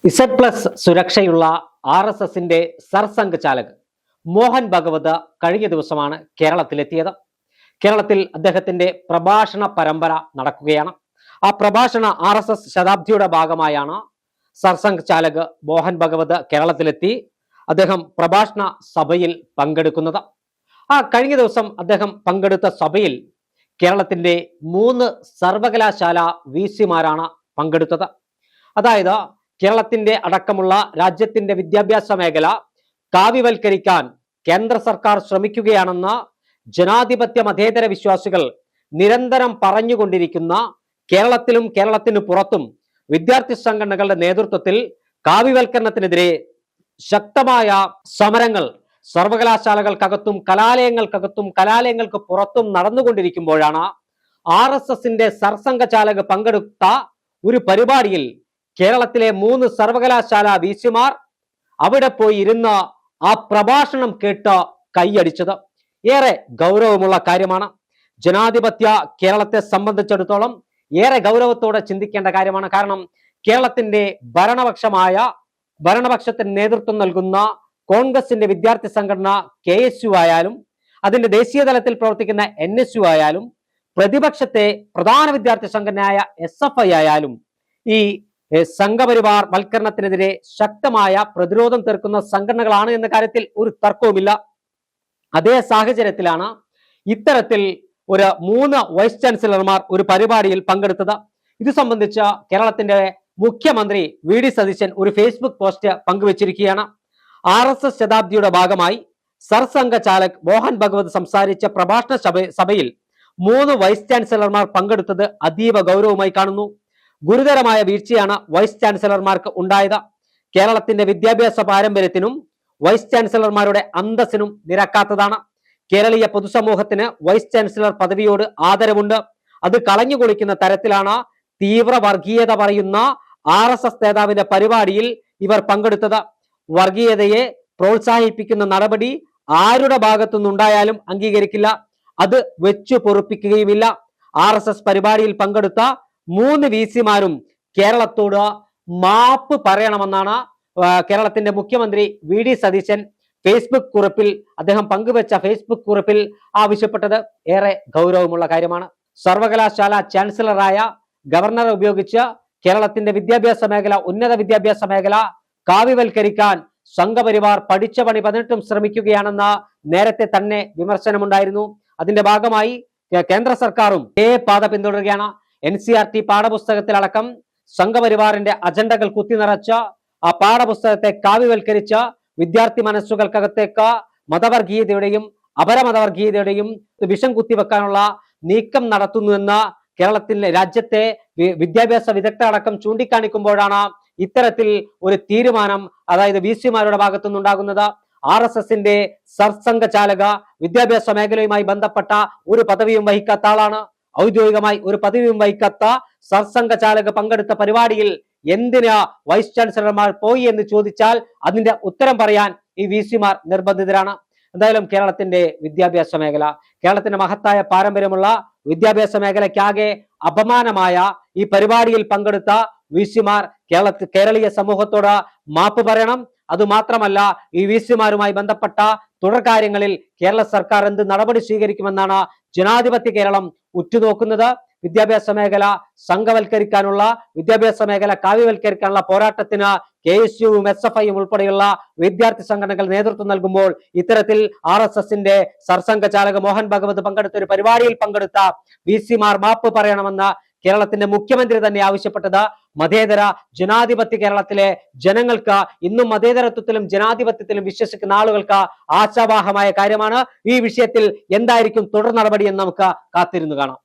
Z+ സുരക്ഷയുള്ള RSSന്റെ Sarsangh ചാലക് Mohan Bhagwat കഴിഞ്ഞ ദിവസമാണ് കേരളത്തിലെത്തിയത്. കേരളത്തിൽ അദ്ദേഹത്തിന്റെ പ്രഭാഷണ പരമ്പര നടക്കുകയാണ്. ആ പ്രഭാഷണ RSS ശതാബ്ദിയുടെ ഭാഗമായാണ് സർസംഘ് ചാലക് മോഹൻ ഭഗവത് കേരളത്തിലെത്തി അദ്ദേഹം പ്രഭാഷണ സഭയിൽ പങ്കെടുക്കുന്നത്. കഴിഞ്ഞ ദിവസം അദ്ദേഹം പങ്കെടുത്ത സഭയിൽ കേരളത്തിന്റെ 3 സർവകലാശാല VC-മാരാണ് പങ്കെടുത്തത്. അതായത് കേരളത്തിന്റെ അടക്കമുള്ള രാജ്യത്തിന്റെ വിദ്യാഭ്യാസ മേഖല കാവ്യവൽക്കരിക്കാൻ കേന്ദ്ര സർക്കാർ ശ്രമിക്കുകയാണെന്ന് ജനാധിപത്യ മതേതര വിശ്വാസികൾ നിരന്തരം പറഞ്ഞുകൊണ്ടിരിക്കുന്ന കേരളത്തിലും കേരളത്തിന് പുറത്തും വിദ്യാർത്ഥി സംഘടനകളുടെ നേതൃത്വത്തിൽ കാവ്യവൽക്കരണത്തിനെതിരെ ശക്തമായ സമരങ്ങൾ സർവകലാശാലകൾക്കകത്തും കലാലയങ്ങൾക്കകത്തും കലാലയങ്ങൾക്ക് പുറത്തും നടന്നുകൊണ്ടിരിക്കുമ്പോഴാണ് RSSന്റെ സർസംഘ ചാലക് പങ്കെടുത്ത ഒരു പരിപാടിയിൽ കേരളത്തിലെ 3 സർവകലാശാല VC-മാർ അവിടെ പോയി ഇരുന്ന് ആ പ്രഭാഷണം കേട്ട് കൈയടിച്ചത് ഏറെ ഗൗരവമുള്ള കാര്യമാണ്. ജനാധിപത്യ കേരളത്തെ സംബന്ധിച്ചിടത്തോളം ഏറെ ഗൗരവത്തോടെ ചിന്തിക്കേണ്ട കാര്യമാണ്. കാരണം കേരളത്തിന്റെ ഭരണപക്ഷത്തിന് നേതൃത്വം നൽകുന്ന കോൺഗ്രസിന്റെ വിദ്യാർത്ഥി സംഘടന KSU ആയാലും അതിന്റെ ദേശീയ തലത്തിൽ പ്രവർത്തിക്കുന്ന NSU ആയാലും പ്രതിപക്ഷത്തെ പ്രധാന വിദ്യാർത്ഥി സംഘടനയായ SFI ആയാലും ഈ സംഘപരിവാർ വൽക്കരണത്തിനെതിരെ ശക്തമായ പ്രതിരോധം തീർക്കുന്ന സംഘടനകളാണ് എന്ന കാര്യത്തിൽ ഒരു തർക്കവുമില്ല. അതേ സാഹചര്യത്തിലാണ് ഇത്തരത്തിൽ ഒരു 3 വൈസ് ചാൻസലർമാർ ഒരു പരിപാടിയിൽ പങ്കെടുത്തത്. ഇത് സംബന്ധിച്ച് കേരളത്തിന്റെ മുഖ്യമന്ത്രി VD സതീശൻ ഒരു ഫേസ്ബുക്ക് പോസ്റ്റ് പങ്കുവച്ചിരിക്കുകയാണ്. RSS ശതാബ്ദിയുടെ ഭാഗമായി സർസംഘ ചാലക് മോഹൻ ഭഗവത് സംസാരിച്ച പ്രഭാഷണ സഭയിൽ 3 വൈസ് ചാൻസലർമാർ പങ്കെടുത്തത് അതീവ ഗൗരവമായി കാണുന്നു. ഗുരുതരമായ വീഴ്ചയാണ് വൈസ് ചാൻസലർമാർക്ക് ഉണ്ടായത്. കേരളത്തിന്റെ വിദ്യാഭ്യാസ പാരമ്പര്യത്തിനും വൈസ് ചാൻസലർമാരുടെ അന്തസ്സിനും നിരക്കാത്തതാണ്. കേരളീയ പൊതുസമൂഹത്തിന് വൈസ് ചാൻസലർ പദവിയോട് ആദരവുണ്ട്. അത് കളഞ്ഞുകുളിക്കുന്ന തരത്തിലാണ് തീവ്ര വർഗീയത പറയുന്ന RSS നേതാവിന്റെ പരിപാടിയിൽ ഇവർ പങ്കെടുത്തത്. വർഗീയതയെ പ്രോത്സാഹിപ്പിക്കുന്ന നടപടി ആരുടെ ഭാഗത്തുനിന്നുണ്ടായാലും അംഗീകരിക്കില്ല, അത് വെച്ചു പൊറുപ്പിക്കുകയുമില്ല. RSS പരിപാടിയിൽ പങ്കെടുത്ത 3 VC-മാരും കേരളത്തോട് മാപ്പ് പറയണമെന്നാണ് കേരളത്തിന്റെ മുഖ്യമന്ത്രി VD സതീശൻ ഫേസ്ബുക്ക് കുറിപ്പിൽ അദ്ദേഹം പങ്കുവെച്ച ഫേസ്ബുക്ക് കുറിപ്പിൽ ആവശ്യപ്പെട്ടത് ഏറെ ഗൗരവമുള്ള കാര്യമാണ്. സർവകലാശാല ചാൻസലറായ ഗവർണറെ ഉപയോഗിച്ച് കേരളത്തിന്റെ വിദ്യാഭ്യാസ മേഖല, ഉന്നത വിദ്യാഭ്യാസ മേഖല കാവ്യവൽക്കരിക്കാൻ സംഘപരിവാർ പഠിച്ച പണി 18 ശ്രമിക്കുകയാണെന്ന നേരത്തെ തന്നെ വിമർശനമുണ്ടായിരുന്നു. അതിന്റെ ഭാഗമായി കേന്ദ്ര സർക്കാരും പാത പിന്തുടരുകയാണ്. NCERT പാഠപുസ്തകത്തിലടക്കം സംഘപരിവാറിന്റെ അജണ്ടകൾ കുത്തിനിറച്ച ആ പാഠപുസ്തകത്തെ കാവ്യവൽക്കരിച്ച വിദ്യാർത്ഥി മനസ്സുകൾക്കകത്തേക്ക് മതവർഗീയതയുടെയും അപരമതവർഗീയതയുടെയും വിഷം കുത്തിവെക്കാനുള്ള നീക്കം നടത്തുന്നുവെന്ന് കേരളത്തിലെ രാജ്യത്തെ വിദ്യാഭ്യാസ വിദഗ്ധരടക്കം ചൂണ്ടിക്കാണിക്കുമ്പോഴാണ് ഇത്തരത്തിൽ ഒരു തീരുമാനം അതായത് VC-മാരുടെ ഭാഗത്തുനിന്നുണ്ടാകുന്നത്. RSSന്റെ സർസംഘ ചാലക വിദ്യാഭ്യാസ മേഖലയുമായി ബന്ധപ്പെട്ട ഒരു പദവിയും വഹിക്കാത്ത ആളാണ്. ഔദ്യോഗികമായി ഒരു പദവിയും വഹിക്കാത്ത സർസംഘ ചാലക പങ്കെടുത്ത പരിപാടിയിൽ എന്തിനാ വൈസ് ചാൻസലർമാർ പോയി എന്ന് ചോദിച്ചാൽ അതിന്റെ ഉത്തരം പറയാൻ ഈ VC-മാർ നിർബന്ധിതരാണ്. എന്തായാലും കേരളത്തിന്റെ വിദ്യാഭ്യാസ മേഖല, കേരളത്തിന്റെ മഹത്തായ പാരമ്പര്യമുള്ള വിദ്യാഭ്യാസ മേഖലയ്ക്കാകെ അപമാനമായ ഈ പരിപാടിയിൽ പങ്കെടുത്ത VC-മാർ കേരളീയ സമൂഹത്തോട് മാപ്പ് പറയണം. അതുമാത്രമല്ല, ഈ VC-മാരുമായി ബന്ധപ്പെട്ട തുടർ കാര്യങ്ങളിൽ കേരള സർക്കാർ എന്ത് നടപടി സ്വീകരിക്കുമെന്നാണ് ജനാധിപത്യ കേരളം ഉറ്റുനോക്കുന്നത്. വിദ്യാഭ്യാസ മേഖല സംഘവൽക്കരിക്കാനുള്ള, വിദ്യാഭ്യാസ മേഖല കാവ്യവൽക്കരിക്കാനുള്ള പോരാട്ടത്തിന് KSU-വും SFI-യും ഉൾപ്പെടെയുള്ള വിദ്യാർത്ഥി സംഘടനകൾ നേതൃത്വം നൽകുമ്പോൾ ഇത്തരത്തിൽ RSSന്റെ സർസംഘ ചാലക മോഹൻ ഭഗവത് പങ്കെടുത്ത ഒരു പരിപാടിയിൽ പങ്കെടുത്ത VC-മാർ മാപ്പ് പറയണമെന്ന് കേരളത്തിന്റെ മുഖ്യമന്ത്രി തന്നെ ആവശ്യപ്പെട്ടത് മതേതര ജനാധിപത്യ കേരളത്തിലെ ജനങ്ങൾക്ക്, ഇന്നും മതേതരത്വത്തിലും ജനാധിപത്യത്തിലും വിശ്വസിക്കുന്ന ആളുകൾക്ക് ആശാവാഹമായ കാര്യമാണ്. ഈ വിഷയത്തിൽ എന്തായിരിക്കും തുടർ നടപടി എന്ന് നമുക്ക് കാത്തിരുന്നു കാണാം.